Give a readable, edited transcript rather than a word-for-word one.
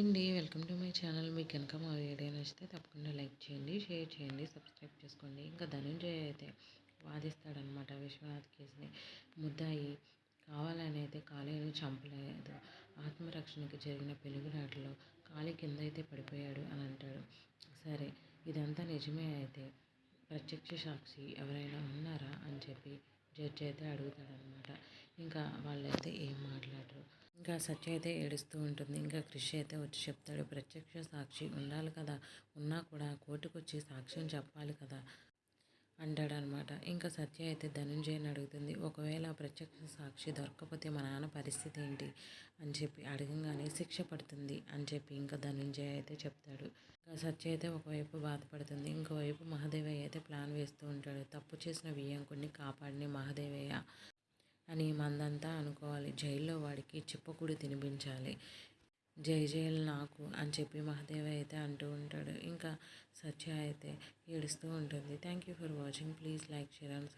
అండి. Welcome to my channel. మీకు కనుక మా వీడియో నచ్చితే తప్పకుండా లైక్ చేయండి, షేర్ చేయండి, సబ్స్క్రైబ్ చేసుకోండి. ఇంకా ధనంజయ్ అయితే వాదిస్తాడనమాట విశ్వనాథ్ కేసుని. ముద్దాయి కావాలని అయితే కాళీని చంపలేదు, ఆత్మరక్షణకి జరిగిన పెనుగులాటలో కాళీ కింద అయితే పడిపోయాడు అని అంటాడు. సరే, ఇదంతా నిజమే అయితే ప్రత్యక్ష సాక్షి ఎవరైనా ఉన్నారా అని చెప్పి జడ్జి అయితే అడుగుతాడనమాట. ఇంకా వాళ్ళైతే ఏం మాట్లాడరు. ఇంకా సత్య అయితే ఏడుస్తూ ఉంటుంది. ఇంకా క్రిష్ అయితే వచ్చి చెప్తాడు, ప్రత్యక్ష సాక్షి ఉండాలి కదా, ఉన్నా కూడా కోర్టుకు వచ్చి సాక్ష్యం చెప్పాలి కదా అంటాడనమాట. ఇంకా సత్య అయితే ధనంజయని అడుగుతుంది, ఒకవేళ ప్రత్యక్ష సాక్షి దొరకకపోతే మా నాన్న పరిస్థితి ఏంటి అని చెప్పి అడగంగానే శిక్ష పడుతుంది అని చెప్పి ఇంకా ధనంజయ అయితే చెప్తాడు. ఇంకా సత్య అయితే ఒకవైపు బాధపడుతుంది, ఇంకోవైపు మహాదేవయ్య అయితే ప్లాన్ వేస్తూ ఉంటాడు. తప్పు చేసిన వియ్యంకుడిని కాపాడిని మహాదేవయ్య అని మందంతా అనుకోవాలి. జైల్లో వాడికి చిప్పకూడి తినిపించాలి, జై జైలు నాకు అని చెప్పి మహాదేవయ్య అయితే అంటూ ఉంటాడు. ఇంకా సత్య అయితే ఏడుస్తూ ఉంటుంది. Thank you for watching. Please like, share and